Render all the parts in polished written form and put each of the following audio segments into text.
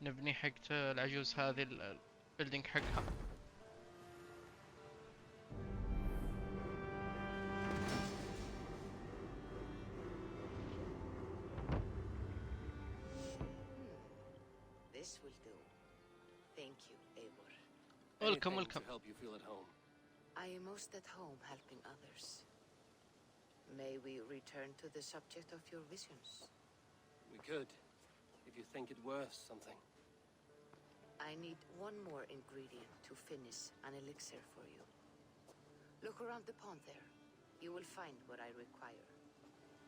نبني حق العجوز هذه البيلدينج حقها. This will do. Thank you, Eivor. Welcome, Anything welcome. to help you feel at home. I am most at home helping others. May we return to the subject of your visions? We could, if you think it worth something. I need one more ingredient to finish an elixir for you. Look around the pond there. You will find what I require.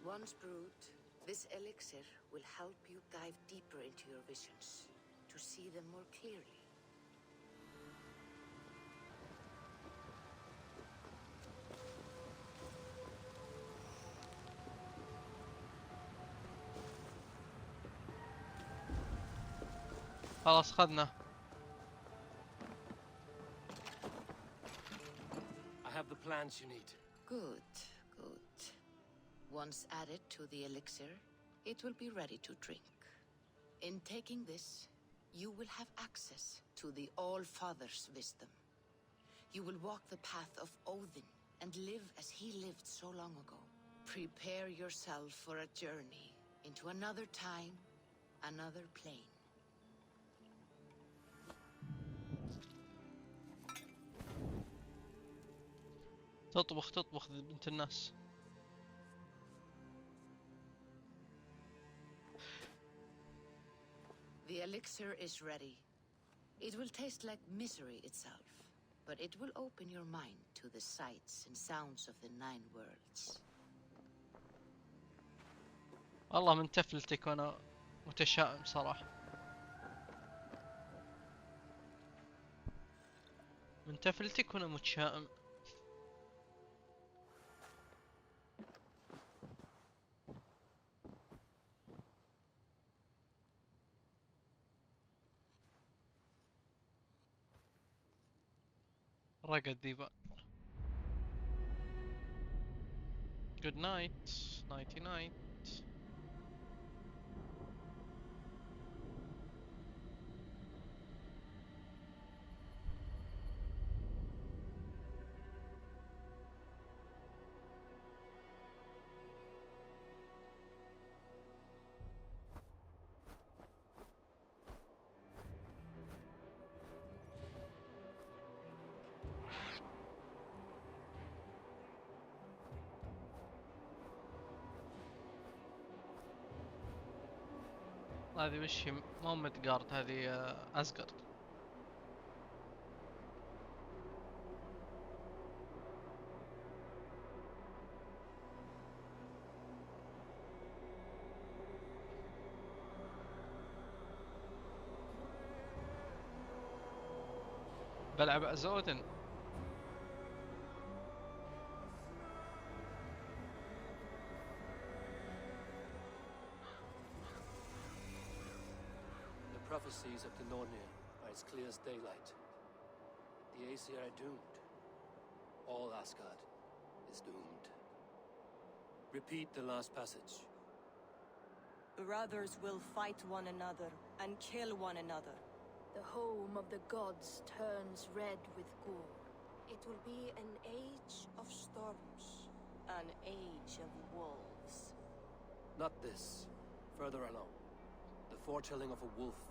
Once brewed, this elixir will help you dive deeper into your visions, to see them more clearly. خلاص خذنا. I have the plants you need. Good, good. Once added to the elixir, it will be ready to drink. In taking this, you will have access to the All-Father's wisdom. You will walk the path of Odin and live as he lived so long ago. Prepare yourself for a journey into another time, another plane. تطبخ بنت الناس. The elixir is ready. It will taste like misery itself, but it will open your mind to the sights and sounds of the 9 worlds. والله من تفلتك وانا متشائم صراحة. من تفلتك وانا متشائم. رقد ذيبان. Good night. Nighty night. هذه وش هي؟ مو متقارد، هذه أزقارد. بلعب أودين. The prophecies of the Nornir are as clear as daylight. The Aesir are doomed. All Asgard is doomed. Repeat the last passage. Brothers will fight one another and kill one another. The home of the gods turns red with gore. It will be an age of storms. An age of wolves. Not this. Further along. The foretelling of a wolf.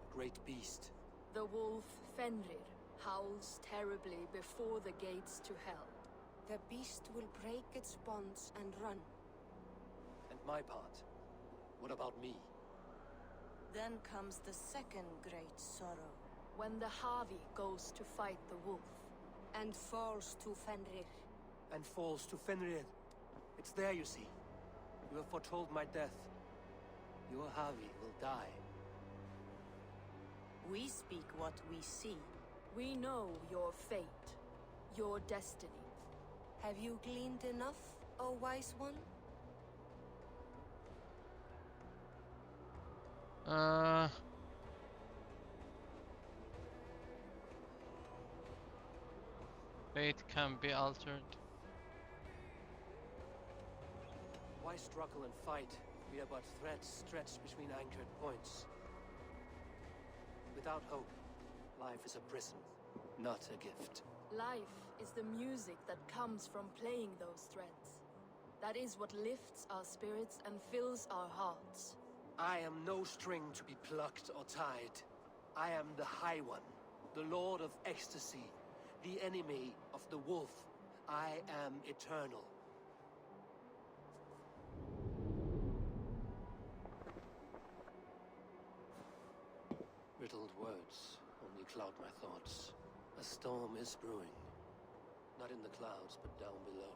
A great beast. The wolf Fenrir howls terribly before the gates to hell. The beast will break its bonds and run. And my part? What about me? Then comes the second great sorrow. When the Havi goes to fight the wolf. And falls to Fenrir. And falls to Fenrir. It's there, you see. You have foretold my death. Your Havi will die. We speak what we see. We know your fate, your destiny. Have you gleaned enough, O wise one? Fate can be altered. Why struggle and fight? We are but threads stretched between anchored points. Without hope, life is a prison, not a gift. Life is the music that comes from playing those threads. That is what lifts our spirits and fills our hearts. I am no string to be plucked or tied. I am the High One, the Lord of Ecstasy, the enemy of the wolf. I am eternal. Riddled words only cloud my thoughts. A storm is brewing. Not in the clouds, but down below.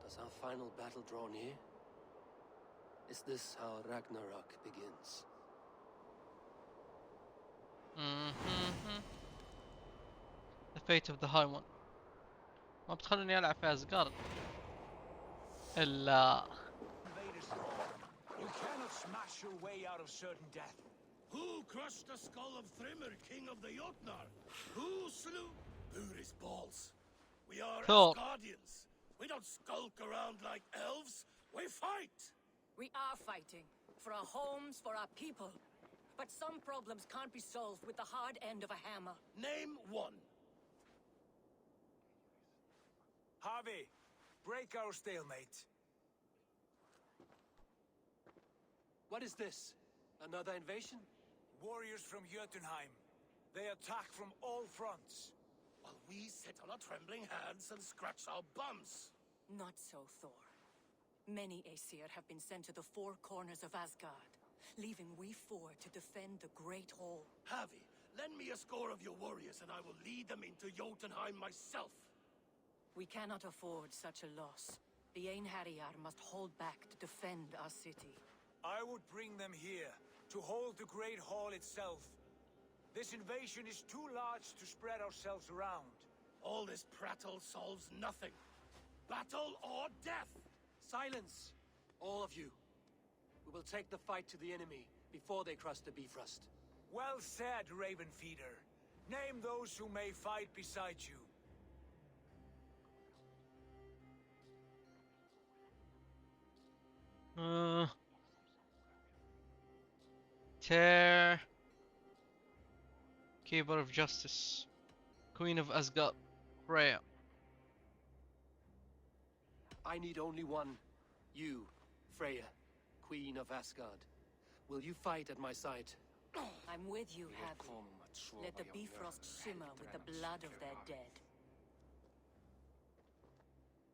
Does our final battle draw near? Is this how Ragnarok begins? The fate of the high one. ما بتخلوني ألعب في أزقارد إلا You cannot smash your way out of certain death. Who crushed the skull of Thrymr, king of the Jotnar? Who slew Buri's balls? We are Thor. Asgardians. We don't skulk around like elves. We fight. We are fighting. For our homes, for our people. But some problems can't be solved with the hard end of a hammer. Name one. Harvey, break our stalemate. What is this? Another invasion? Warriors from Jotunheim. They attack from all fronts. While we sit on our trembling hands and scratch our bums. Not so, Thor. Many Aesir have been sent to the four corners of Asgard, leaving we four to defend the Great Hall. Havi, lend me a score of your warriors and I will lead them into Jotunheim myself. We cannot afford such a loss. The Einherjar must hold back to defend our city. I would bring them here, to hold the Great Hall itself. This invasion is too large to spread ourselves around. All this prattle solves nothing. Battle or death! Silence! All of you. We will take the fight to the enemy before they cross the Bifrost. Well said, Ravenfeeder. Name those who may fight beside you. Tear, Keeper of Justice, Queen of Asgard, Freya. I need only one. You, Freya, Queen of Asgard. Will you fight at my side? I'm with you, Havi. Let the Bifrost shimmer with the blood of their dead.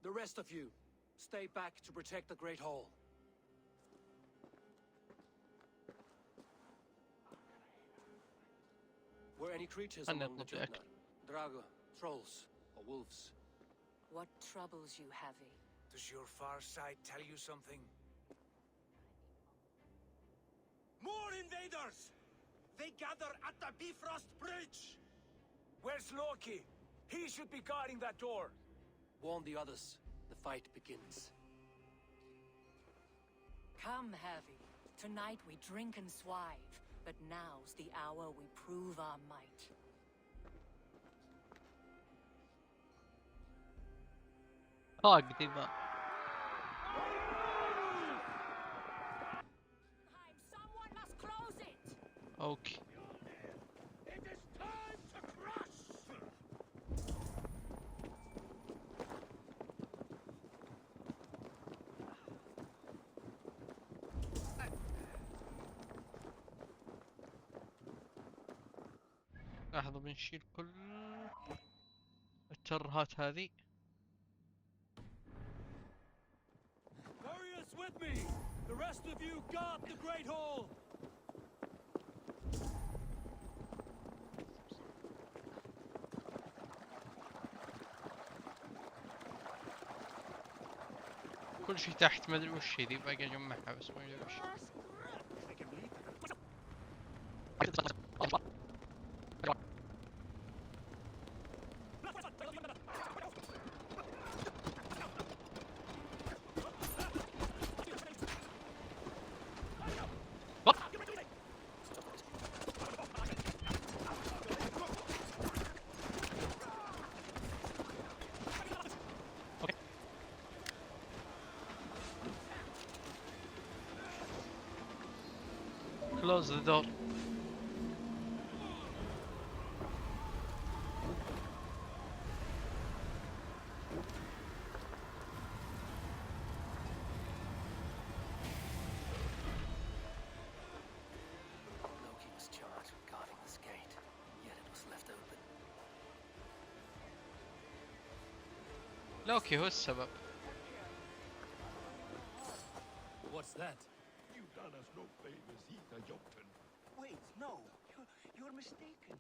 The rest of you, stay back to protect the Great Hall. Were any creatures أنا among the أطلب الأكل. Jotnar? Drago, trolls, or wolves? What troubles you, Havi? Does your far side tell you something? More invaders! They gather at the Bifrost Bridge! Where's Loki? He should be guarding that door. Warn the others. The fight begins. Come, Havi. Tonight we drink and swive, but now's the hour we prove our might. قديمة. Someone must close it! اوكي. It is time to crush! لحظة بنشيل كل الترهات هذه. Warriors with me! The rest of you guard the Great Hall! كل شيء تحت ما ادري وش هي ذي، باقي اجمعها بس ما ادري وش. Close the door. لوكي هو السبب. What's that? You done us no favors either, Jotun. Wait, no. You're mistaken.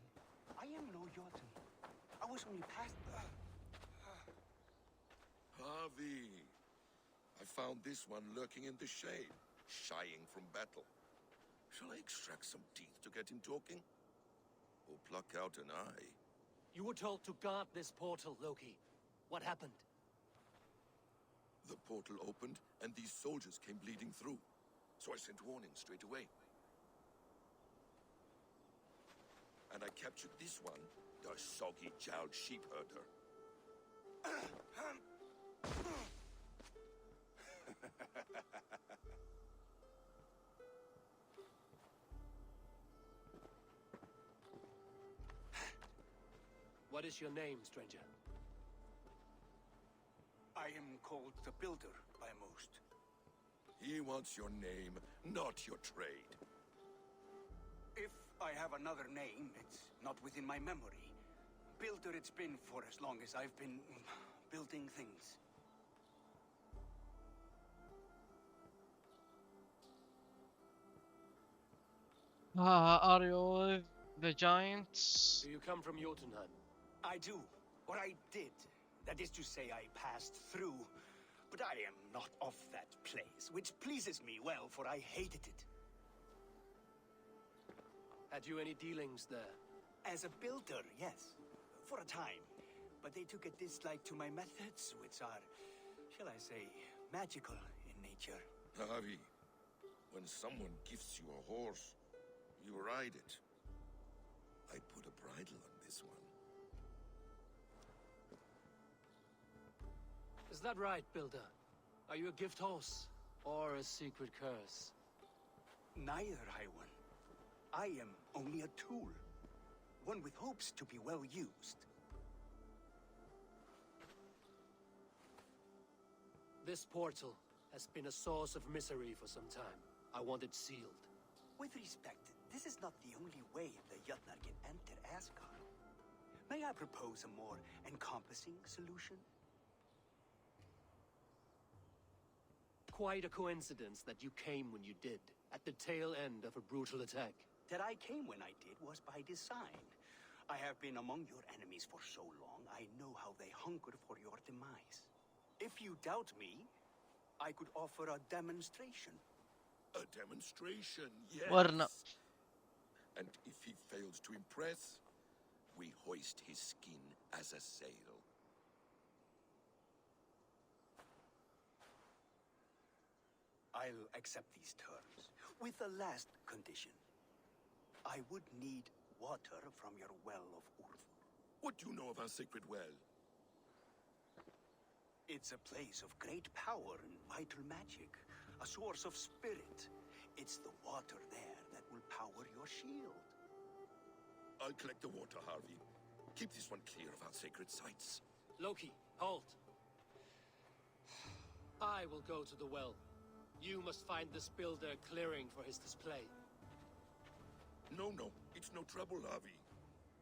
I am no Jotun. I was only past... Harvey! I found this one lurking in the shade, shying from battle. Shall I extract some teeth to get him talking? Or pluck out an eye? You were told to guard this portal, Loki. What happened? The portal opened, and these soldiers came bleeding through. So I sent warning straight away. And I captured this one, the soggy-jowled sheep herder. What is your name, stranger? I am called the Builder by most. He wants your name, not your trade. If I have another name, it's not within my memory. Builder it's been for as long as I've been building things. Are you the giants? Do you come from Jotunheim? I do. Or I did. That is to say, I passed through. But I am not of that place, which pleases me well, for I hated it. Had you any dealings there? As a builder, yes. For a time. But they took a dislike to my methods, which are, shall I say, magical in nature. Harvey, when someone gifts you a horse, you ride it. I put a bridle on this one. Is that right, Builder? Are you a gift horse? Or a secret curse? Neither, High One. I am only a tool. One with hopes to be well used. This portal has been a source of misery for some time. I want it sealed. With respect, this is not the only way the Jötnar can enter Asgard. May I propose a more encompassing solution? Quite a coincidence that you came when you did, at the tail end of a brutal attack. That I came when I did was by design. I have been among your enemies for so long, I know how they hunger for your demise. If you doubt me, I could offer a demonstration. A demonstration, yes. ورنا. And if he fails to impress, we hoist his skin as a sail. I'll accept these terms, with a last condition. I would need water from your well of Urth. What do you know of our sacred well? It's a place of great power and vital magic, a source of spirit. It's the water there that will power your shield. I'll collect the water, Harvey. Keep this one clear of our sacred sites. Loki, halt. I will go to the well. You must find this builder clearing for his display. No, it's no trouble, Harvey.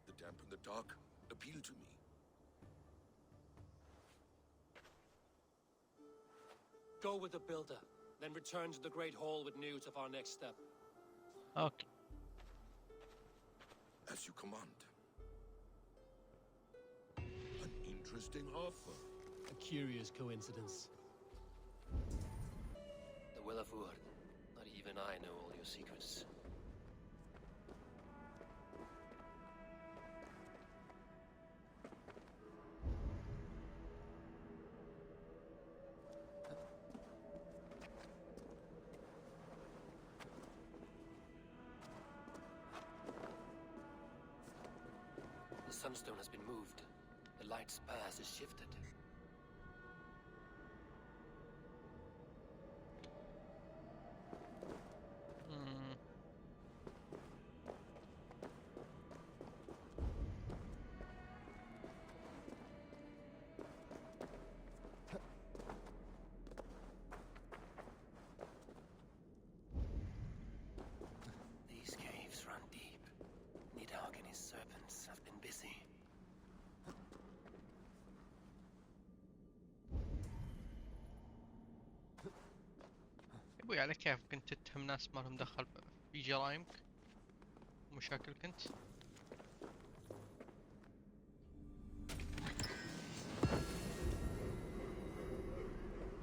The damp and the dark appeal to me. Go with the builder, then return to the Great Hall with news of our next step. اوكي. As you command. An interesting offer. A curious coincidence. The Will of Urd. Not even I know all your secrets. The sunstone has been moved. The light's path is shifted. مم. These caves run deep. Nidhogg and his serpents have been busy. ابوي على كيفك انت تتهم ناس ما لهم دخل في جرائمك ومشاكلك انت.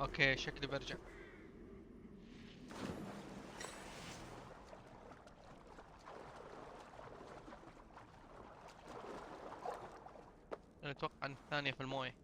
اوكي شكلي برجع. انا اتوقع ان الثانية في الموية.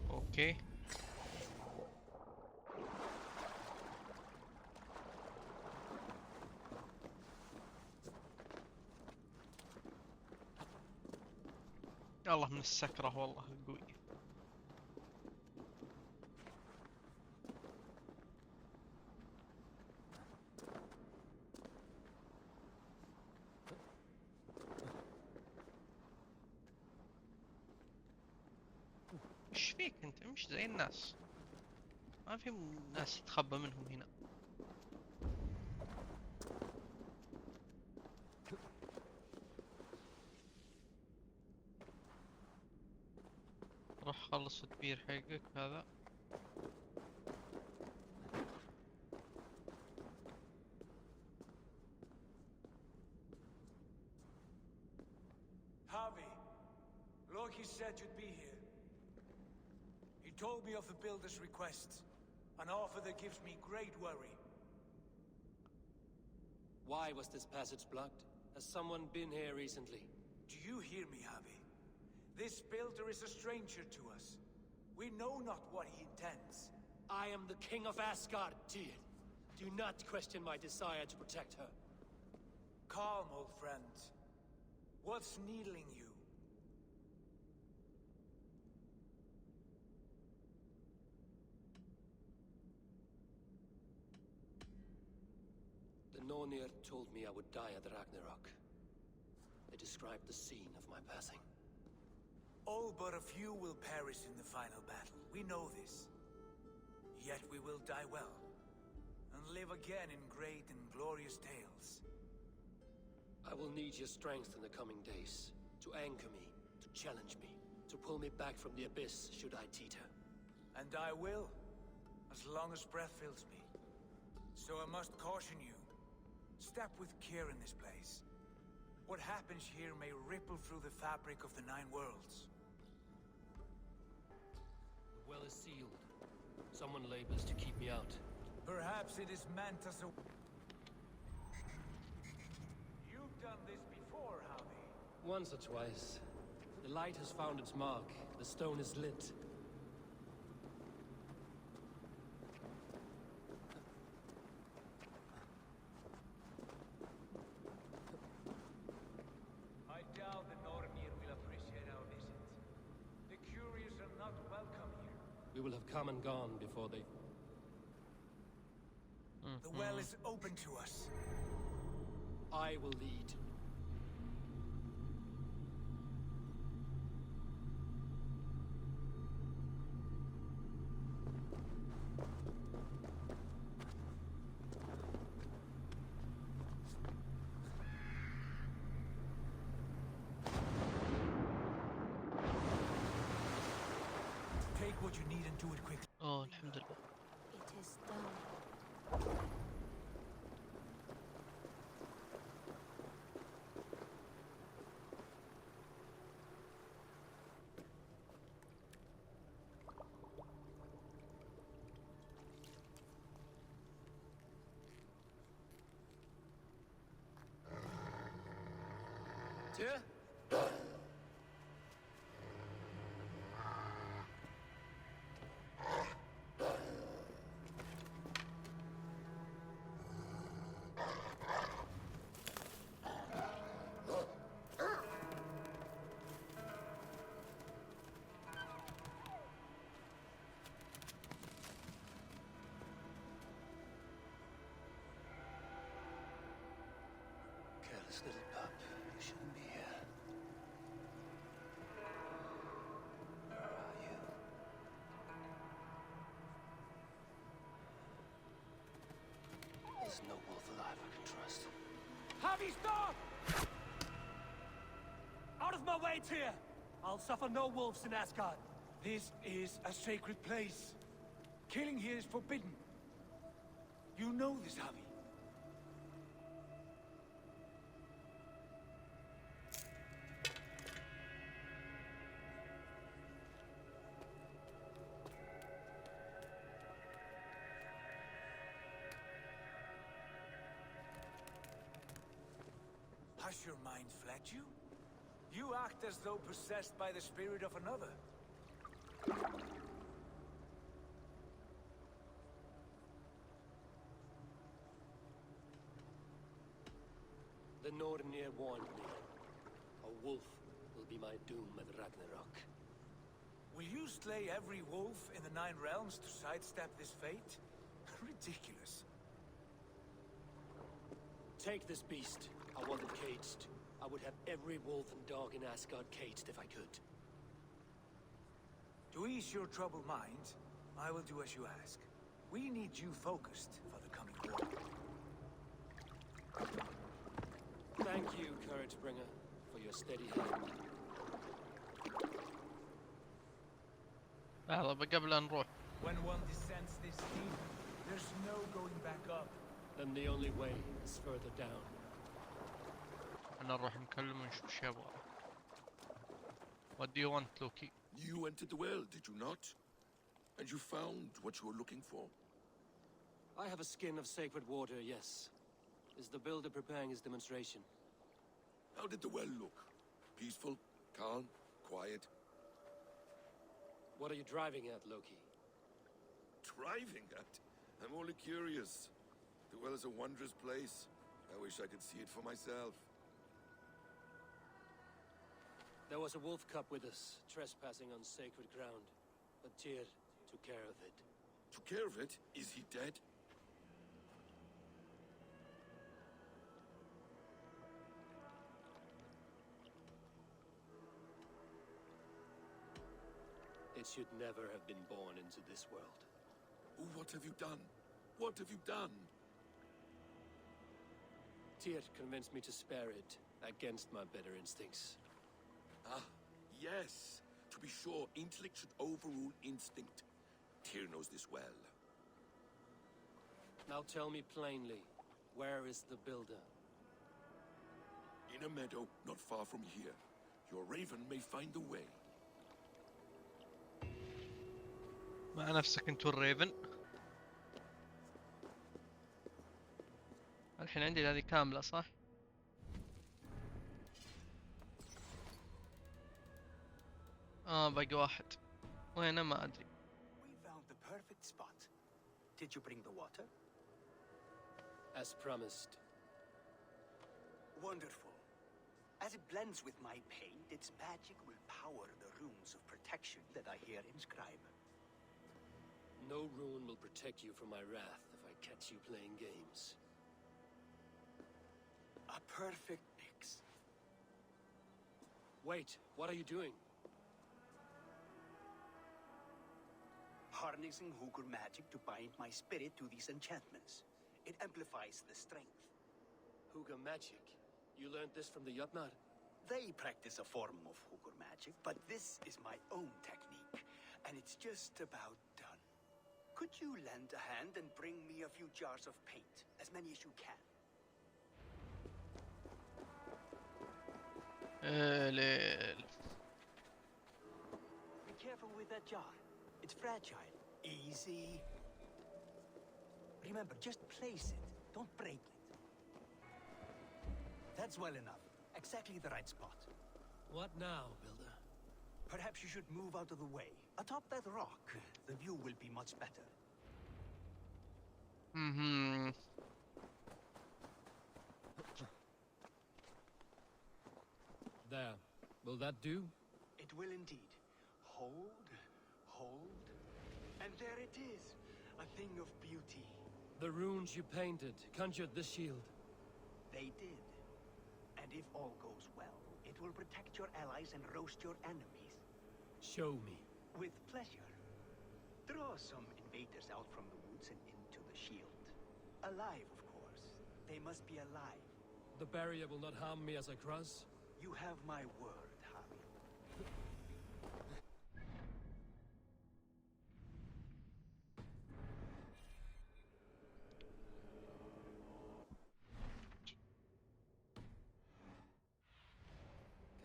اوكي الله من السكرة والله قوي. ايش فيك انت؟ مش زي الناس، ما في ناس تتخبى منهم هنا. روح خلص التدبير حقك هذا. Harvey, Loki said you'd be here. He told me of the Builder's requests, an offer that gives me great worry. Why was this passage blocked? Has someone been here recently? Do you hear me, Harvey? This Builder is a stranger to us. We know not what he intends. I am the king of Asgard, Tyr. Do not question my desire to protect her. Calm, old friend. What's needling you? The Nornir told me I would die at Ragnarok. They described the scene of my passing. All but a few will perish in the final battle. We know this. Yet we will die well, and live again in great and glorious tales. I will need your strength in the coming days, to anchor me, to challenge me, to pull me back from the abyss should I teeter. And I will, as long as breath fills me. So I must caution you. Step with care in this place. What happens here may ripple through the fabric of the Nine Worlds. The well is sealed. Someone labors to keep me out. Perhaps it is meant as a... You've done this before, Harvey. Once or twice. The light has found its mark. The stone is lit. I doubt the Nornir will appreciate our visit. The curious are not welcome here. We will have come and gone before they... The well is open to us. I will lead. Take what you need and do it quickly. اوه الحمد لله. It is done. Tyr? This little pup, you shouldn't be here. Where are you? There's no wolf alive I can trust. Javi, stop! Out of my way, Tyr! I'll suffer no wolves in Asgard. This is a sacred place. Killing here is forbidden. You know this, Javi. Has your mind fled you? You act as though possessed by the spirit of another. The Nornir warned me. A wolf will be my doom at Ragnarok. Will you slay every wolf in the Nine Realms to sidestep this fate? Ridiculous. Take this beast. I want it caged. I would have every wolf and dog in Asgard caged if I could. To ease your troubled mind, I will do as you ask. We need you focused for the coming war. Thank you, Courage Bringer, for your steady hand. لحظة قبل أن نروح. When one descends this deep, there's no going back up. Then the only way is further down. أنا نروح نكلم ونشوف شو يبغى. What do you want, Loki? You entered the well, did you not? And you found what you were looking for? I have a skin of sacred water, yes. Is the builder preparing his demonstration? How did the well look? Peaceful? Calm? Quiet? What are you driving at, Loki? Driving at? I'm only curious. The well is a wondrous place. I wish I could see it for myself. There was a wolf cub with us, trespassing on sacred ground. But Tyr took care of it. Took care of it? Is he dead? It should never have been born into this world. What have you done? What have you done? Tyr convinced me to spare it, against my better instincts. Ah, yes. To be sure, intellect should overrule instinct. Tyr knows this well. Now tell me plainly, where is the builder? In a meadow, not far from here. Your raven may find the way. مع نفسك انتو الريفن. الحين عندي هذه كاملة صح؟ باقي واحد. وينه ما ادري. We found the perfect spot. Did you bring the water? As promised. Wonderful. As it blends with my paint, its magic will power the runes of protection that I hear inscribe. No rune will protect you from my wrath if I catch you playing games. A perfect mix. Wait, what are you doing? Harnessing Hugr magic to bind my spirit to these enchantments. It amplifies the strength. Hugr magic? You learned this from the Jotnar? They practice a form of Hugr magic, but this is my own technique, and it's just about done. Could you lend a hand and bring me a few jars of paint? As many as you can. ليل. Be careful with that jar. It's fragile. Easy. Remember, just place it. Don't break it. That's well enough. Exactly the right spot. What now, Builder? Perhaps you should move out of the way. Atop that rock, the view will be much better. There. Will that do? It will indeed. Hold, hold, and there it is. A thing of beauty. The runes you painted conjured this shield. They did. if all goes well, it will protect your allies and roast your enemies. Show me. With pleasure. Draw some invaders out from the woods and into the shield. Alive, of course. They must be alive. The barrier will not harm me as I cross? You have my word, Harry.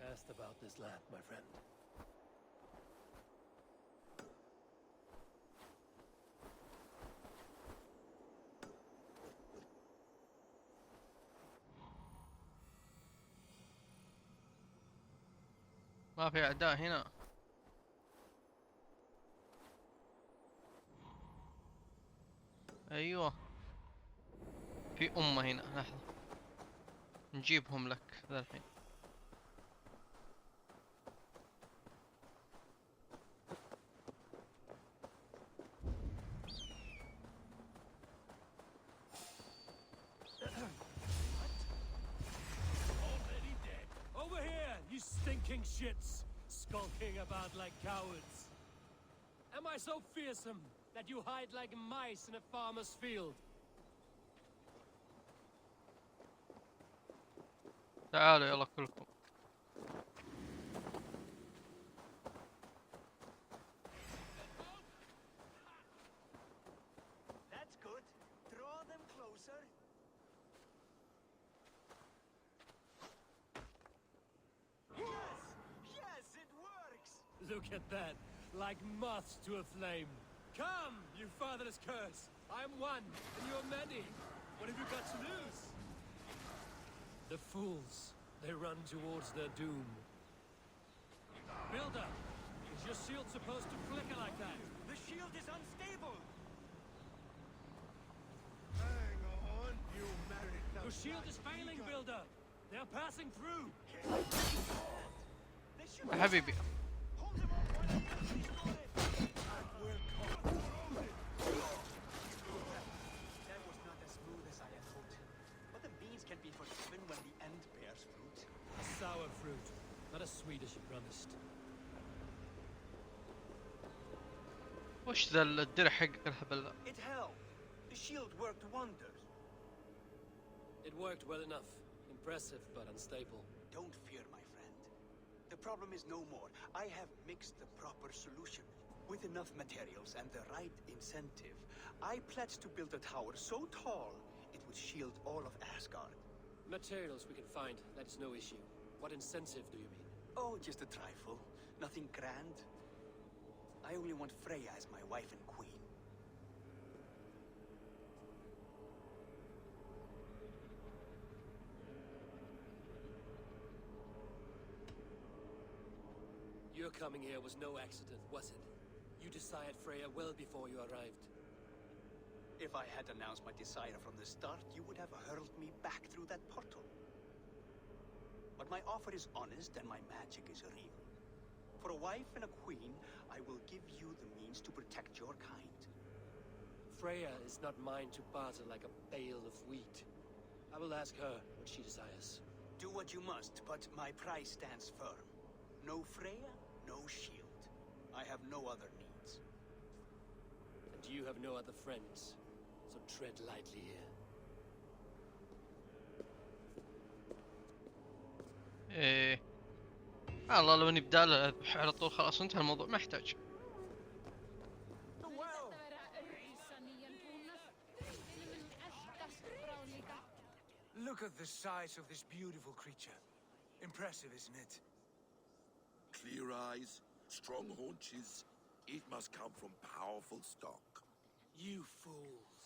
Cast about this land, my friend. ما في اعداء هنا. ايوه في امة هنا، لحظة نجيبهم لك ذا الحين. Over here, you stinking shits! Skulking about like cowards. Am I so fearsome that you hide like mice in a farmer's field? تعالوا يلا كلكم. That's good. Draw them closer. Yes, it works. Look at that, like moths to a flame. Come, you fatherless curse. I'm one, and you're many. What have you got to lose? The fools, they run towards their doom. Builder, is your shield supposed to flicker like that? The shield is unstable. Hang on, you married. Your shield is failing, Builder. They're passing through. يا حبيبي Hold them off while I get restore it. That was not as smooth as I had hoped. But the means can be forgiven when the end bears fruit. A sour fruit, not as sweet as you promised. وش ذا الدرع حقك الهبل ذا؟ It helped. The shield worked wonders. It worked well enough. Impressive, but unstable. Don't fear, my friend. The problem is no more. I have mixed the proper solution. With enough materials and the right incentive, I pledge to build a tower so tall it would shield all of Asgard. Materials we can find, that is no issue. What incentive do you mean? Oh, just a trifle. Nothing grand. I only want Freya as my wife and queen. Your coming here was no accident, was it? You desired Freya well before you arrived. If I had announced my desire from the start, you would have hurled me back through that portal. But my offer is honest and my magic is real. For a wife and a queen, I will give you the means to protect your kind. Freya is not mine to barter like a bale of wheat. I will ask her what she desires. Do what you must, but my price stands firm. No Freya, no shield. I have no other needs. And you have no other friends, so tread lightly here. ايه الله لو نبدا له على طول خلاص انتهى الموضوع ما يحتاج. Look at the size of this beautiful creature. Impressive, isn't it? Clear eyes, strong haunches. It must come from powerful stock. You fools.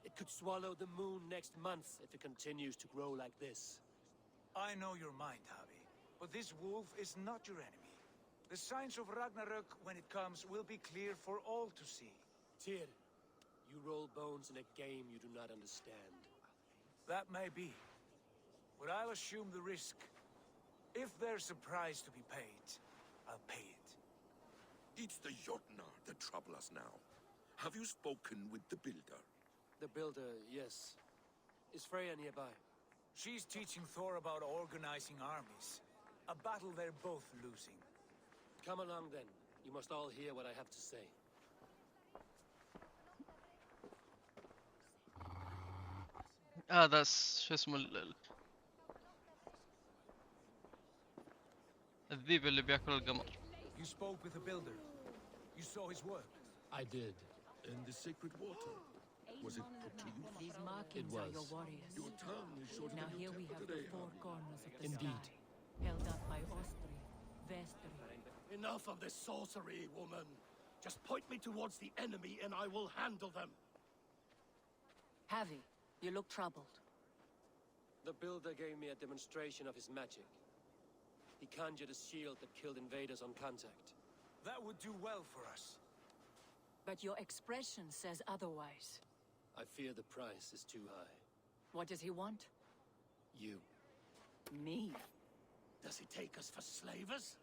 It could swallow the moon next month if it continues to grow like this. I know your mind, Javi, but this wolf is not your enemy. The signs of Ragnarok, when it comes, will be clear for all to see. Tyr, you roll bones in a game you do not understand. That may be, but I'll assume the risk. If there's a price to be paid, I'll pay it. It's the Jotnar that trouble us now. Have you spoken with the builder? The builder, yes. Is Freya nearby? She's teaching Thor about organizing armies. A battle they're both losing. Come along then. You must all hear what I have to say. هذا شو اسمه الذيب اللي بياكل القمر. You spoke with the builder. You saw his work. I did. In the sacred water. Was it put to use? These markings It are was. your warriors. Your tongue is shorter Now than here your we temper have today, the four Harvey. corners of the Indeed. sky, held up by Ostri, Vestri. Enough of this sorcery, woman. Just point me towards the enemy and I will handle them. Havi, you look troubled. The builder gave me a demonstration of his magic. He conjured a shield that killed invaders on contact. That would do well for us. But your expression says otherwise. I fear the price is too high. What does he want? You. Me? Does he take us for slavers?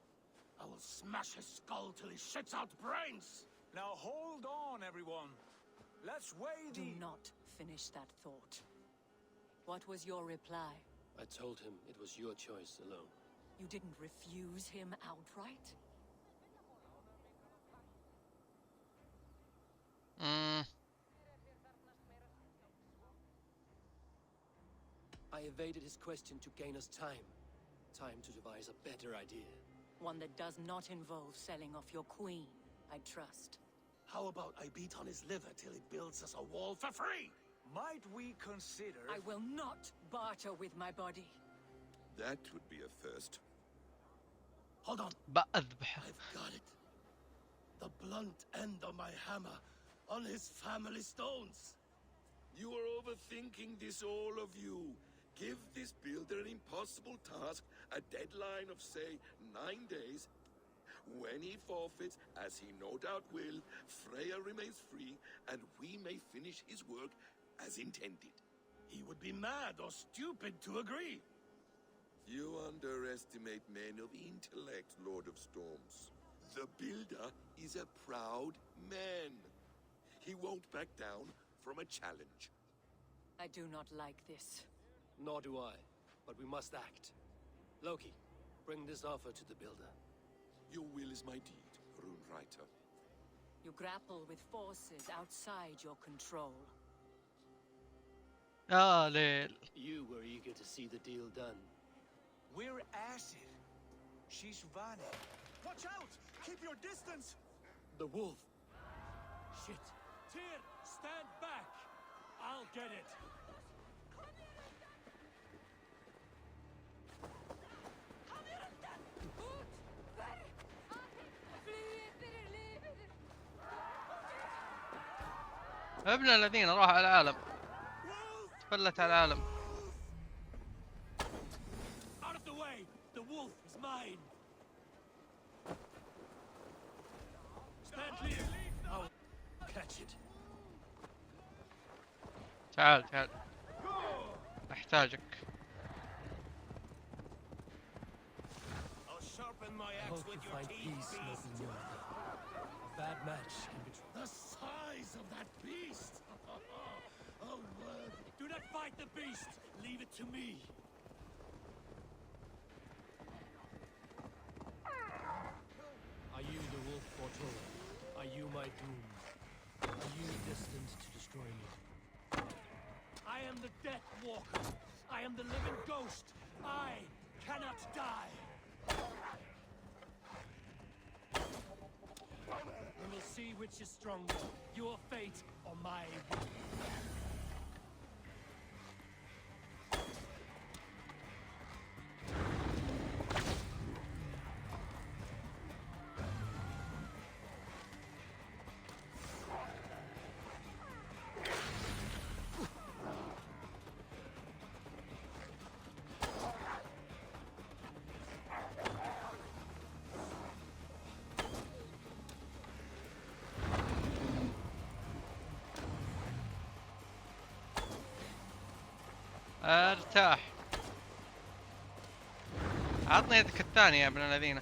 I will smash his skull till he shits out brains! Now hold on, everyone. Let's weigh Do the... not finish that thought. What was your reply? I told him it was your choice alone. You didn't refuse him outright? I evaded his question to gain us time. Time to devise a better idea. One that does not involve selling off your queen, I trust. How about I beat on his liver till he builds us a wall for free? Might we consider... I will not barter with my body. That would be a first. Hold on. بأذبح. I've got it. The blunt end of my hammer on his family stones. You are overthinking this, all of you. Give this builder an impossible task, a deadline of, say, 9 days. When he forfeits, as he no doubt will, Freya remains free, and we may finish his work as intended. He would be mad or stupid to agree. You underestimate men of intellect, Lord of Storms. The builder is a proud man. He won't back down from a challenge. I do not like this. Nor do I, but we must act. Loki, bring this offer to the builder. Your will is my deed, Rune Writer. You grapple with forces outside your control. يا ليل. You were eager to see the deal done. We're acid. She's Vani. Watch out! Keep your distance! The wolf. Shit! Tyr, stand back! I'll get it! ابن الذين راح على العالم. تفلت على العالم. Out of the way! The wolf is mine! Stand clear! I'll catch it. تعال تعال. أحتاجك. I'll sharpen my I axe hope with you your find teeth, peace, beast. noble York. A bad match can betray. The size of that beast! Oh, word! Do not fight the beast! Leave it to me! Are you the wolf foretold? Are you my doom? Are you destined to destroy me? I am the Death Walker! I am the living ghost! I cannot die! We will see which is stronger, your fate or my will. ارتاح. عطني يدك الثانية يا ابن الذين.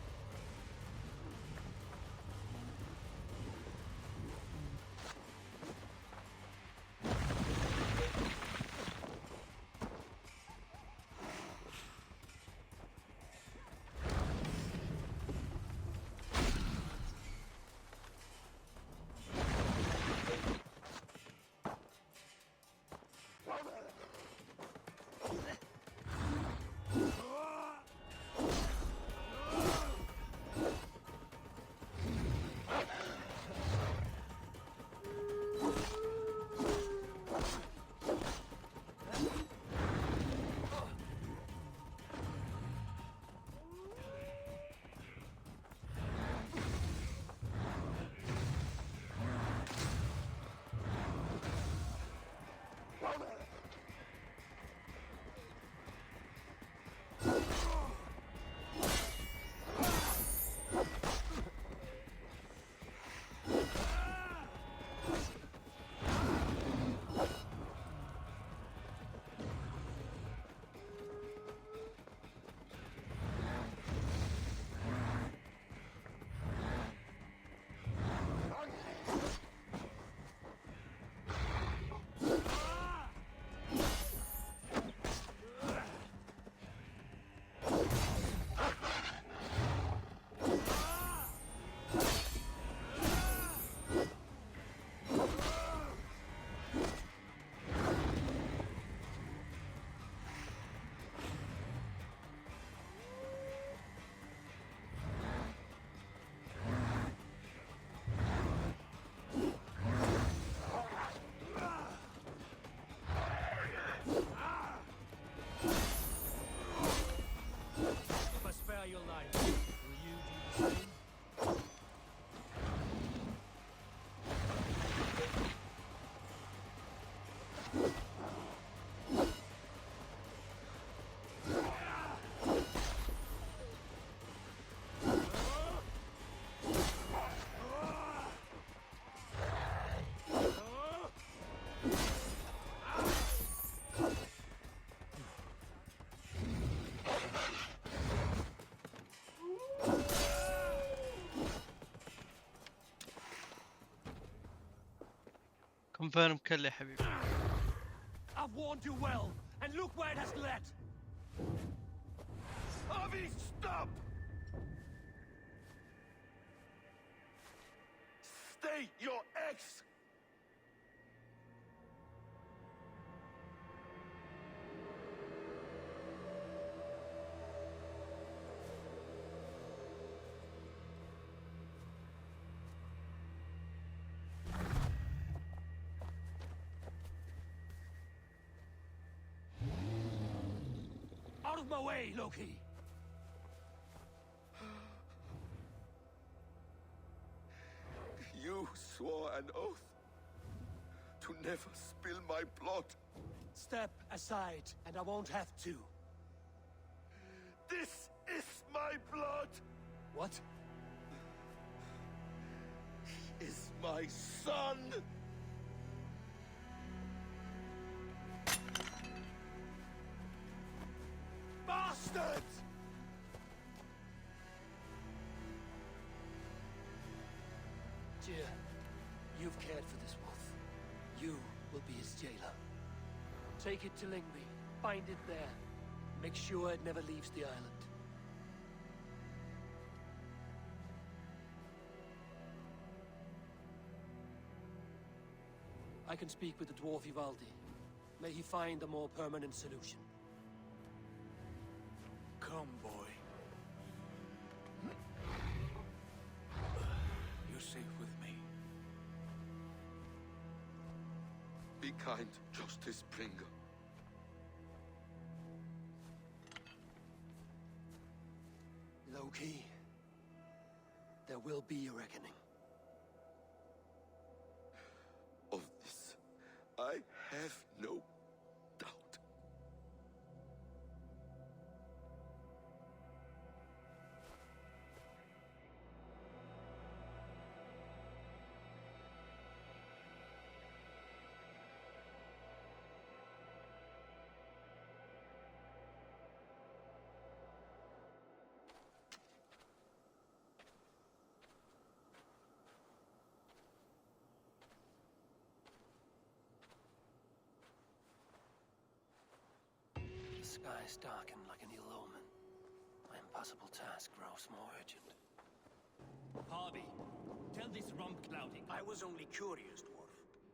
كونفيرم كله يا حبيبي. I've warned you well, and look where it has led. Avi, stop! Stay your ex! Out of my way, Loki! You swore an oath to never spill my blood. Step aside, and I won't have to. This is my blood. What? He is my son. Bastards! Dear, you've cared for this wolf. You will be his jailer. Take it to Lingby. Bind it there. Make sure it never leaves the island. I can speak with the dwarf Ivaldi. May he find a more permanent solution. Come, boy. You're safe with me. Be kind, Justice Bringer. Loki, there will be a reckoning. Of this, I have no doubt. The skies darken like an ill omen. My impossible task grows more urgent. Harvey, tell this rump clouding. I was only curious, dwarf.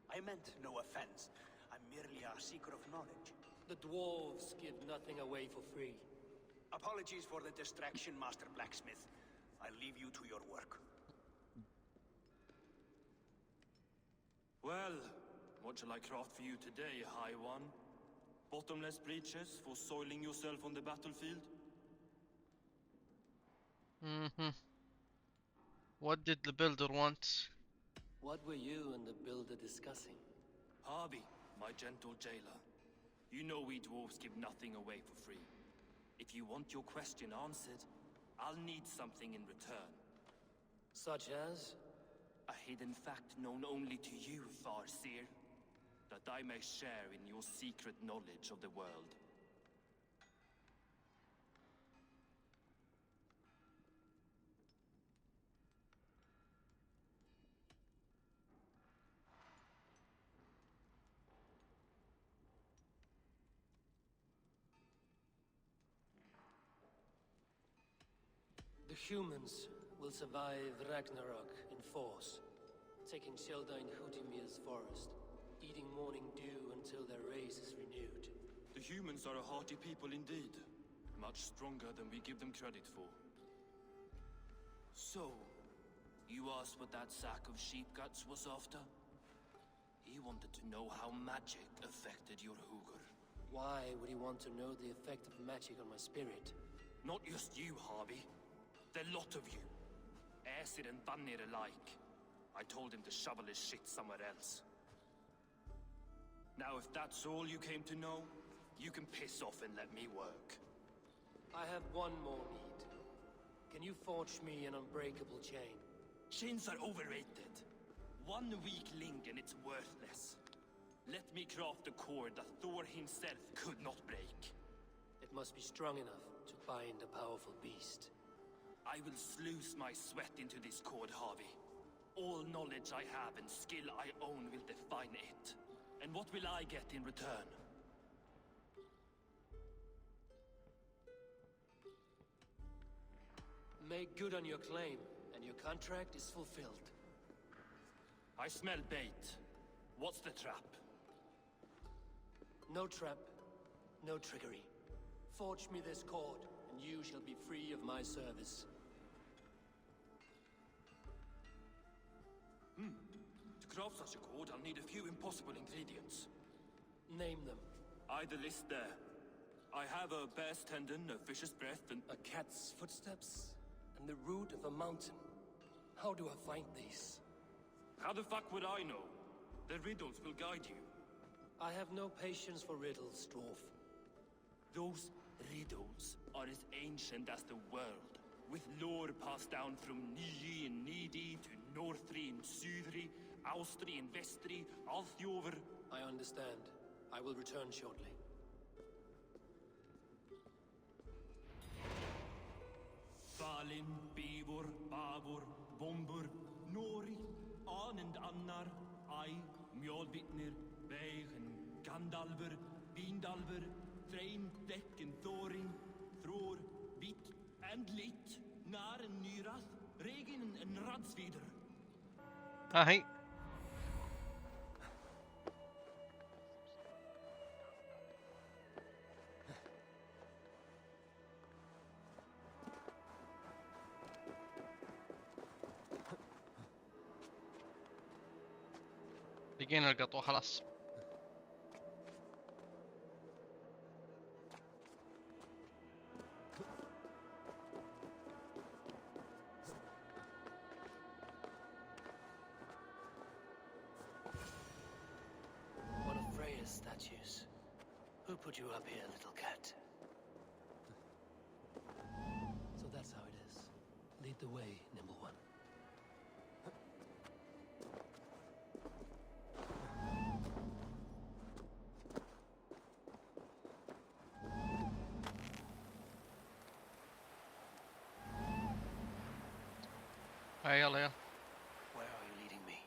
I meant no offense. I'm merely a seeker of knowledge. The dwarves give nothing away for free. Apologies for the distraction, Master Blacksmith. I'll leave you to your work. Well, what shall I craft for you today, High One? Bottomless breeches for soiling yourself on the battlefield? What did the builder want? What were you and the builder discussing? Harvey, my gentle jailer. You know we dwarves give nothing away for free. If you want your question answered, I'll need something in return. Such as? A hidden fact known only to you, Farseer. That I may share in your secret knowledge of the world. The humans will survive Ragnarok in force, taking shelter in Hutimir's forest, eating morning dew until their race is renewed. The humans are a hearty people indeed. Much stronger than we give them credit for. So, you asked what that sack of sheep guts was after? He wanted to know how magic affected your Hugr. Why would he want to know the effect of magic on my spirit? Not just you, Harvey. The lot of you. Aesir and Vanir alike. I told him to shovel his shit somewhere else. Now, if that's all you came to know, you can piss off and let me work. I have one more need. Can you forge me an unbreakable chain? Chains are overrated. One weak link and it's worthless. Let me craft a cord that Thor himself could not break. It must be strong enough to bind a powerful beast. I will sluice my sweat into this cord, Harvey. All knowledge I have and skill I own will define it. And what will I get in return? Make good on your claim, and your contract is fulfilled. I smell bait. What's the trap? No trap, no trickery. Forge me this cord, and you shall be free of my service. To craft such a cord, I'll need a few impossible ingredients. Name them. The list there. I have a bear's tendon, a fish's breath, and a cat's footsteps, and the root of a mountain. How do I find these? How the fuck would I know? The riddles will guide you. I have no patience for riddles, Dwarf. Those riddles are as ancient as the world, with lore passed down from Niji and Needy to Northri and Sudri, Austri and Vestri, Althjover. I understand. I will return shortly. Balin, Beivor, Bavor, Bombur, Nori, Anand Annar, I, Mjolbitnir, Beigen, Gandalver, Bindalver, Thrain, Deck and Thorin, Thror, Bit and Lit, Nar and Nyrath, Regin and Radsvider. هاي لقينا القطوة خلاص. One of Freya's statues. Who put you up here, little cat? So that's how it is. Lead the way, nimble one. هاي يلا يلا. Where are you leading me?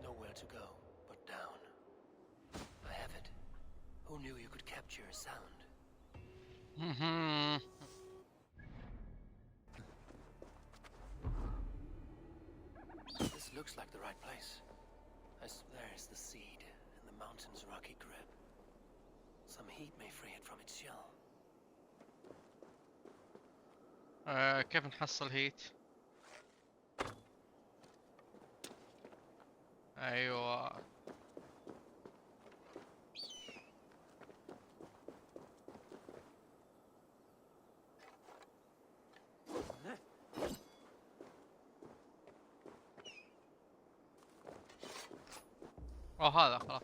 Nowhere to go but down. I have it. Who knew you could capture a sound? This looks like the right place. There's the seed in the mountain's rocky grip. Some heat may free it from its shell. كيف نحصل هيت؟ ايوه هذا خلاص.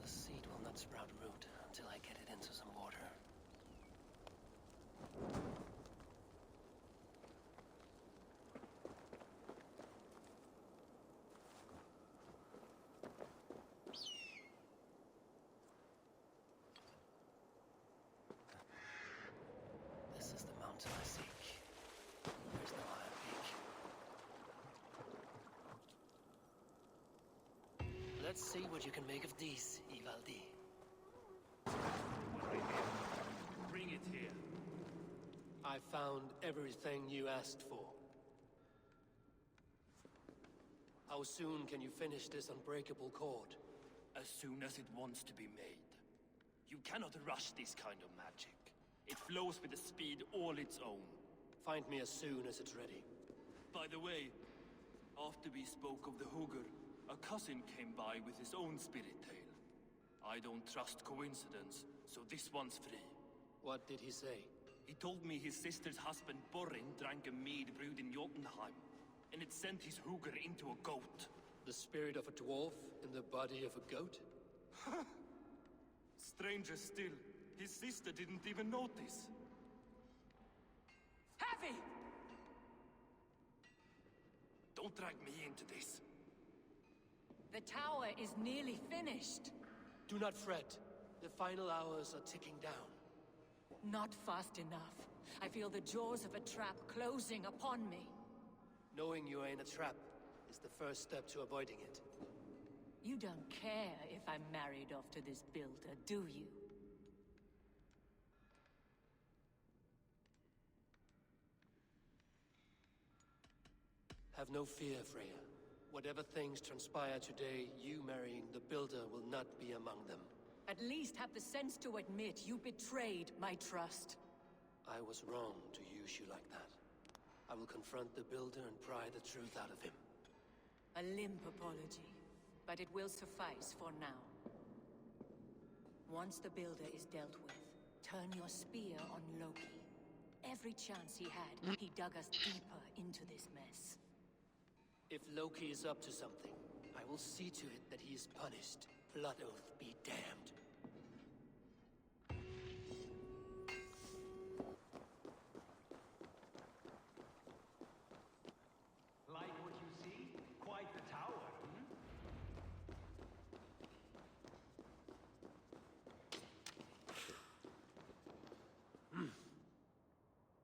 The seed will not sprout root until I get it into some water. This is the mountain I seek. There's no higher peak. Let's see what you can make of these, Ivaldi. Bring it here. I found everything you asked for. How soon can you finish this unbreakable cord? As soon as it wants to be made. You cannot rush this kind of magic. It flows with a speed all its own. Find me as soon as it's ready. By the way, after we spoke of the Hugger, a cousin came by with his own spirit tale. I don't trust coincidence, so this one's free. What did he say? He told me his sister's husband Borin drank a mead brewed in Jotunheim, and it sent his hooker into a goat. The spirit of a dwarf in the body of a goat? Stranger still, his sister didn't even notice. Heavy! Don't drag me into this. The tower is nearly finished. Do not fret. The final hours are ticking down. Not fast enough. I feel the jaws of a trap closing upon me. Knowing you are in a trap is the first step to avoiding it. You don't care if I'm married off to this builder, do you? Have no fear, Freya. Whatever things transpire today, you marrying the builder will not be among them. At least have the sense to admit you betrayed my trust. I was wrong to use you like that. I will confront the builder and pry the truth out of him. A limp apology, but it will suffice for now. Once the builder is dealt with, turn your spear on Loki. Every chance he had, he dug us deeper into this mess. If Loki is up to something, I will see to it that he is punished. Blood Oath be damned. Like what you see? Quite the tower,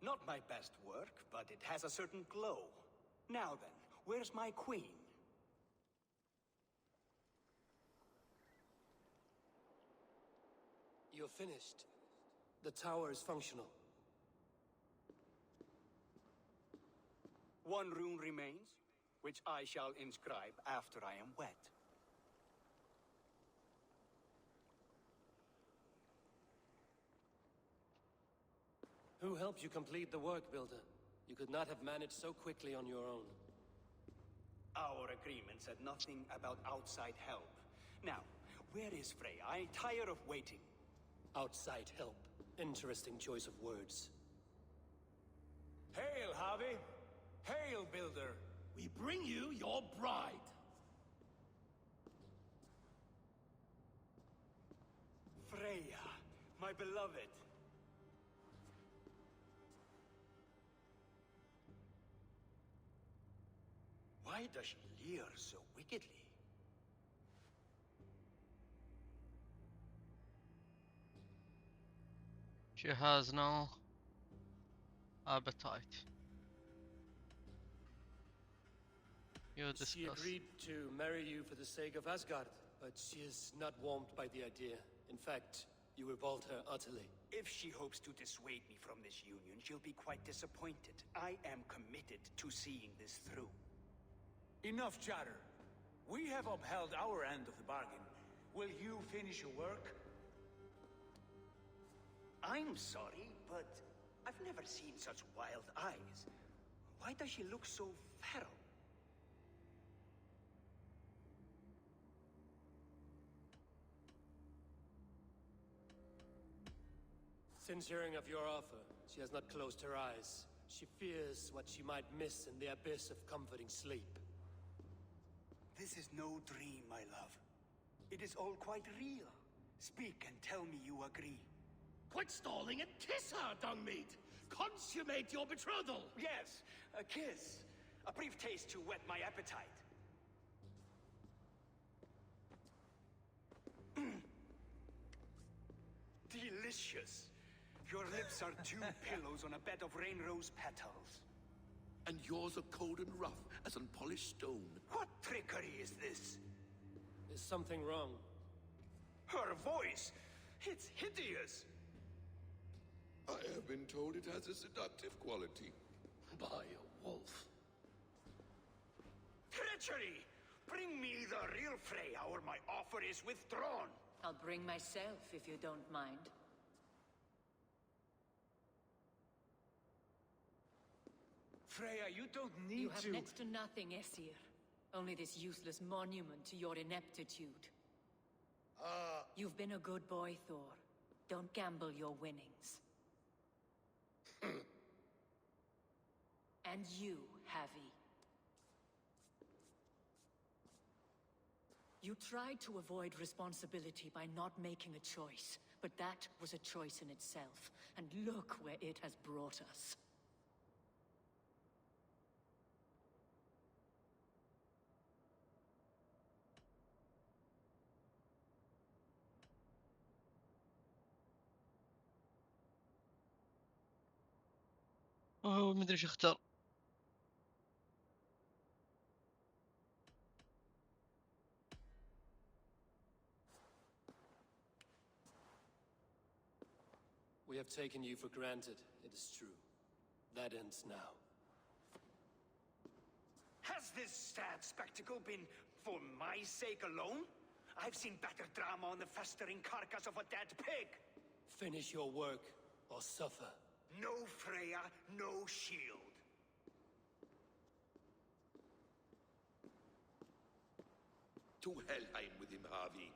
Not my best work, but it has a certain glow. Now then, where's my queen? You're finished. The tower is functional. One rune remains, which I shall inscribe after I am wet. Who helped you complete the work, Builder? You could not have managed so quickly on your own. Our agreement said nothing about outside help. Now, where is Frey? I tire of waiting. Outside help. Interesting choice of words. Hail, Harvey! Hail, Builder! We bring you your bride. Freya, my beloved. Why does she leer so wickedly? She has no appetite. You She discuss. agreed to marry you for the sake of Asgard, but she is not warmed by the idea. In fact, you revolt her utterly. If she hopes to dissuade me from this union, she'll be quite disappointed. I am committed to seeing this through. Enough chatter. We have upheld our end of the bargain. Will you finish your work? I'm sorry, but I've never seen such wild eyes. Why does she look so feral? Since hearing of your offer, she has not closed her eyes. She fears what she might miss in the abyss of comforting sleep. This is no dream, my love. It is all quite real. Speak and tell me you agree. Quit stalling and kiss her, Dungmeat! Consummate your betrothal! Yes, a kiss. A brief taste to whet my appetite. Delicious. Your lips are two pillows on a bed of rain rose petals. And yours are cold and rough as unpolished stone. What trickery is this? Is something wrong? Her voice! It's hideous! I have been told it has a seductive quality. By a wolf. Treachery! Bring me the real Freya or my offer is withdrawn! I'll bring myself if you don't mind. Freya, you don't need You have to... next to nothing, Aesir. Only this useless monument to your ineptitude. You've been a good boy, Thor. Don't gamble your winnings. And you, Javi. You tried to avoid responsibility by not making a choice, but that was a choice in itself, and look where it has brought us. مدري ايش اختار. We have taken you for granted, it is true. That ends now. Has this sad spectacle been for my sake alone? I've seen better drama on the festering carcass of a dead pig. Finish your work, or suffer. No Freya, no shield. To Helheim with him, Harvey.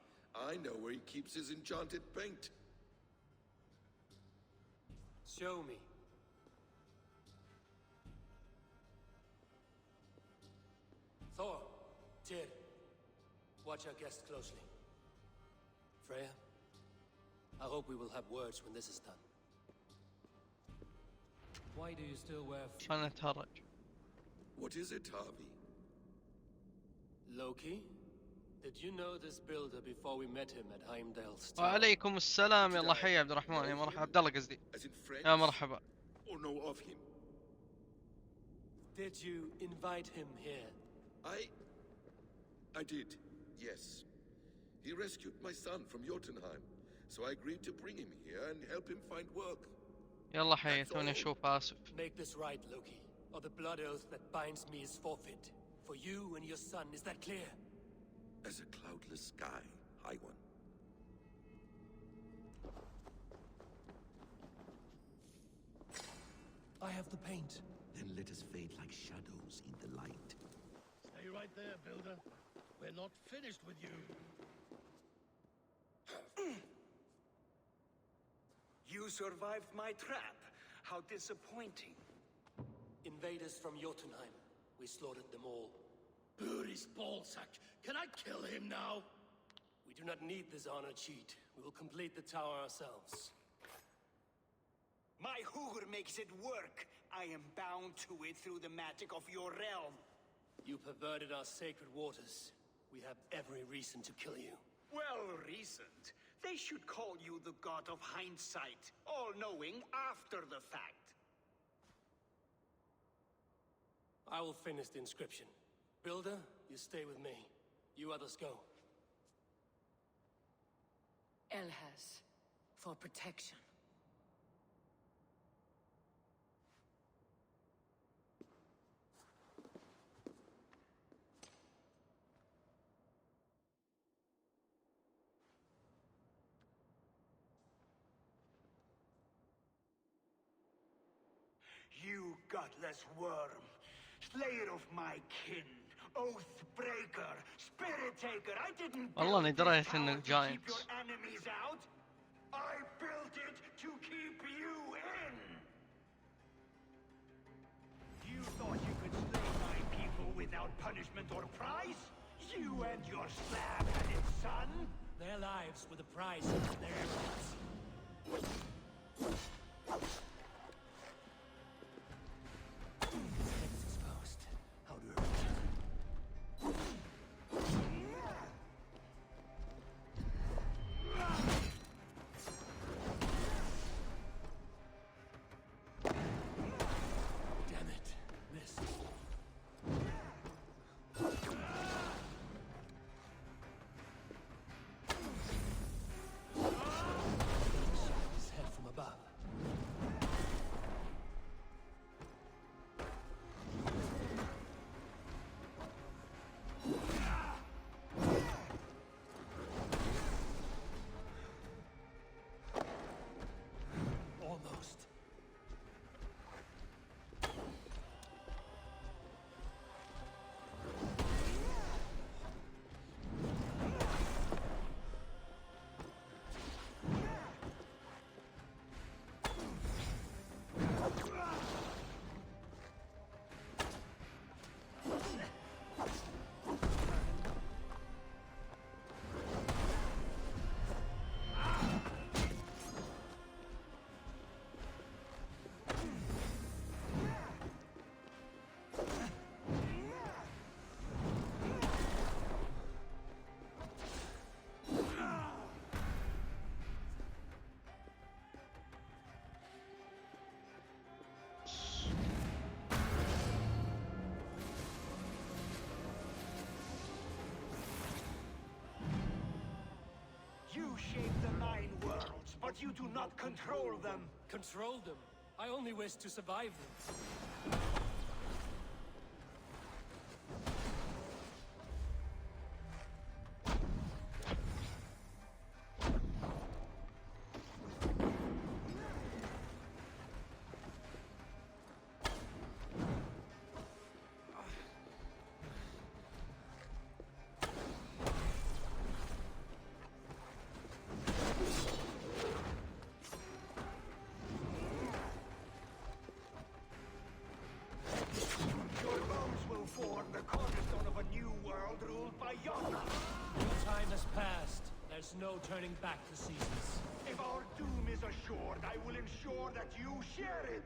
I know where he keeps his enchanted paint. Show me. Thor, Tyr, watch our guest closely. Freya, I hope we will have words when this is done. Why do you still wear... عشان اتهرج. What is it, Harvey? Loki? Did you know this builder before we met him at Heimdall's tower? وعليكم السلام. يلا حي عبد الرحمن. يا مرحبا عبد الله قصدي. As in friends? يا مرحبا. Or know of him? Did you invite him here? I did, yes. He rescued my son from Jotunheim, so I agreed to bring him here and help him find work. يلا حي توني اشوف اسف. Make this right, Loki, or the blood oath that binds me is forfeit. For you and your son, is that clear? As a cloudless sky, High One. I have the paint. Then let us fade like shadows in the light. Stay right there, Builder. We're not finished with you. You survived my trap. How disappointing. Invaders from Jotunheim. We slaughtered them all. Booty's ballsack. Can I kill him now? We do not need this honor cheat. We will complete the tower ourselves. My hoover makes it work. I am bound to it through the magic of your realm. You perverted our sacred waters. We have every reason to kill you. Well reasoned. They should call you the god of hindsight, all-knowing after the fact. I will finish the inscription. Builder, you stay with me. You others go. Elhaz, for protection. You godless worm, slayer of my kin, oath breaker, spirit taker. I didn't والله اني build this دريت tower انه to keep جاينتس. your enemies out. I built it to keep you in. You thought you could slay my people without punishment or prize? You and your slab-headed son? Their lives were the price of their enemies. It's exposed. How do I Damn it. Missed. shape the 9 worlds, but you do not control them. Control them? I only wish to survive them. Your bones will form the cornerstone of a new world ruled by Yona. Your time has passed. There's no turning back the seasons. If our doom is assured, I will ensure that you share it.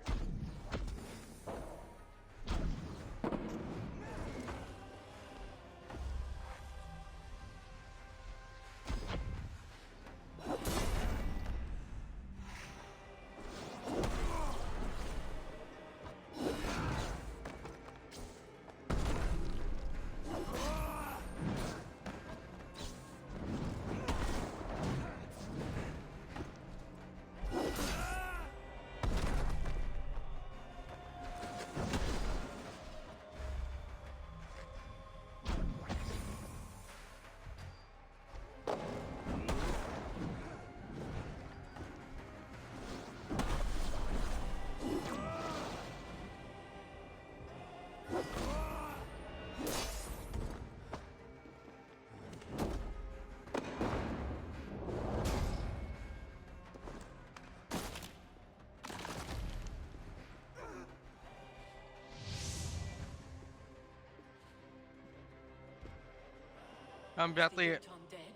كان بيعطيه Tom dead?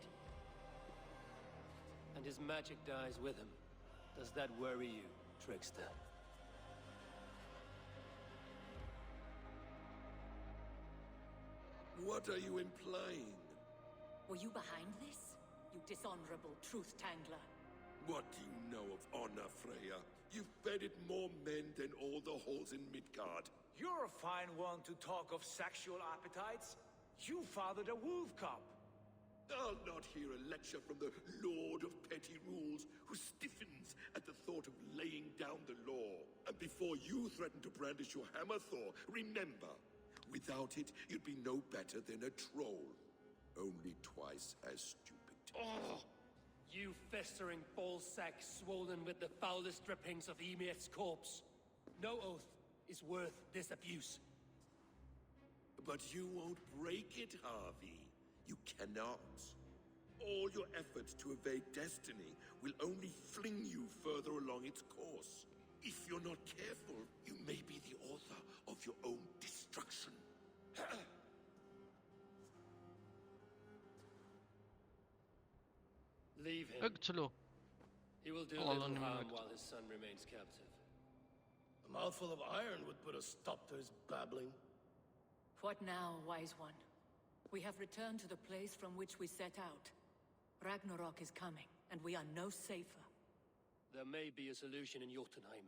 And his magic dies with him. Does that worry you, trickster? What are you implying? Were you behind this? You dishonorable truth-tangler. What do you know of honor, Freya? You've bedded more men than all the halls in Midgard. You're a fine one to talk of sexual appetites. You fathered a wolf cub. I'll not hear a lecture from the Lord of Petty Rules, who stiffens at the thought of laying down the law. And before you threaten to brandish your hammer, Thor, remember, without it, you'd be no better than a troll. Only twice as stupid. Oh! You festering ballsack swollen with the foulest drippings of Ymir's corpse. No oath is worth this abuse. But you won't break it, Harvey. You cannot. All your efforts to evade destiny will only fling you further along its course. If you're not careful, you may be the author of your own destruction. Leave him. اقتلوه. He will do والله little إني harm منك. while his son remains captive. A mouthful of iron would put a stop to his babbling. What now, wise one? We have returned to the place from which we set out. Ragnarok is coming, and we are no safer. There may be a solution in Jotunheim.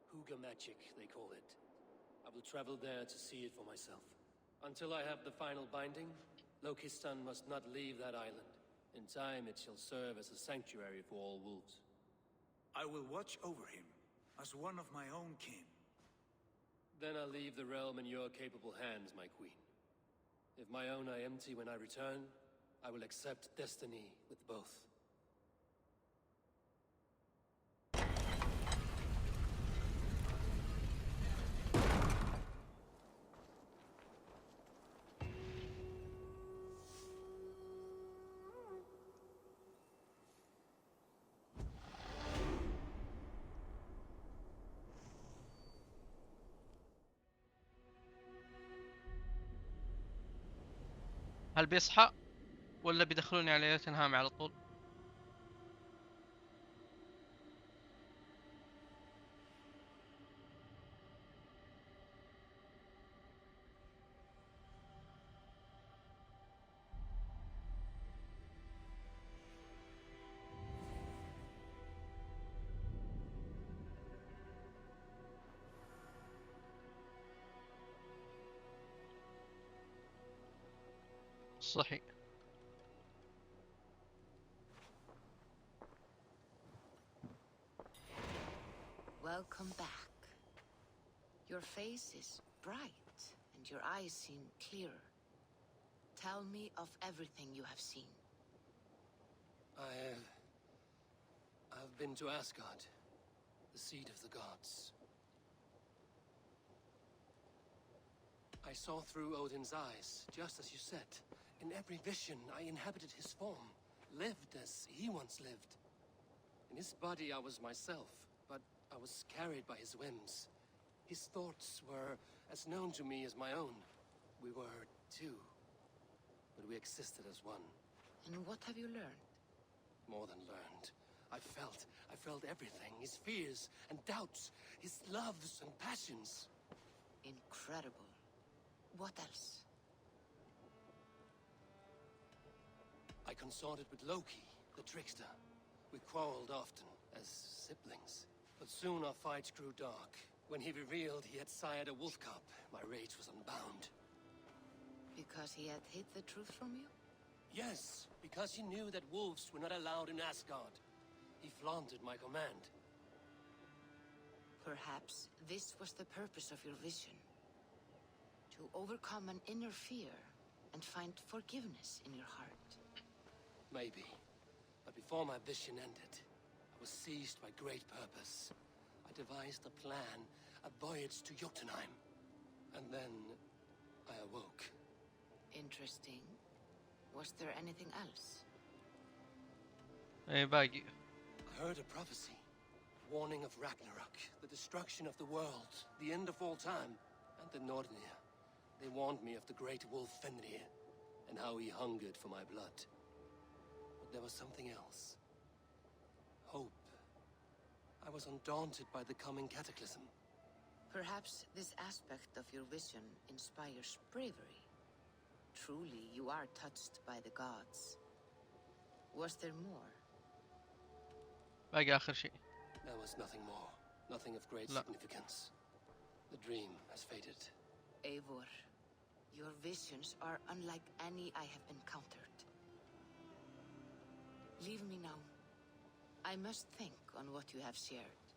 Huga magic, they call it. I will travel there to see it for myself. Until I have the final binding, Loki's son must not leave that island. In time, it shall serve as a sanctuary for all wolves. I will watch over him as one of my own kin. Then I'll leave the realm in your capable hands, my queen. If my own are empty when I return, I will accept destiny with both. هل بيصحى ولا بيدخلوني على يوتنهام على طول؟ صحي. Welcome back. Your face is bright, and your eyes seem clearer. Tell me of everything you have seen. I've been to Asgard, the seat of the gods. I saw through Odin's eyes, just as you said. In every vision, I inhabited his form, lived as he once lived. In his body, I was myself, but I was carried by his whims. His thoughts were as known to me as my own. We were two, but we existed as one. And what have you learned? More than learned. I felt everything. His fears and doubts, his loves and passions. Incredible. What else? I consorted with Loki, the trickster. We quarreled often, as siblings. But soon our fights grew dark. When he revealed he had sired a wolf cub, my rage was unbound. Because he had hid the truth from you? Yes, because he knew that wolves were not allowed in Asgard. He flaunted my command. Perhaps this was the purpose of your vision. To overcome an inner fear and find forgiveness in your heart. Maybe. But before my vision ended, I was seized by great purpose. I devised a plan, a voyage to Jotunheim. And then I awoke. Interesting. Was there anything else? ايه باقي. I heard a prophecy. Warning of Ragnarok, the destruction of the world, the end of all time, and the Nornir. They warned me of the great wolf Fenrir, and how he hungered for my blood. But there was something else. Hope. I was undaunted by the coming cataclysm. Perhaps this aspect of your vision inspires bravery. Truly, you are touched by the gods. Was there more? باقي آخر شيء. There was nothing more. Nothing of great significance. The dream has faded. Eivor, your visions are unlike any I have encountered. Leave me now. I must think on what you have shared.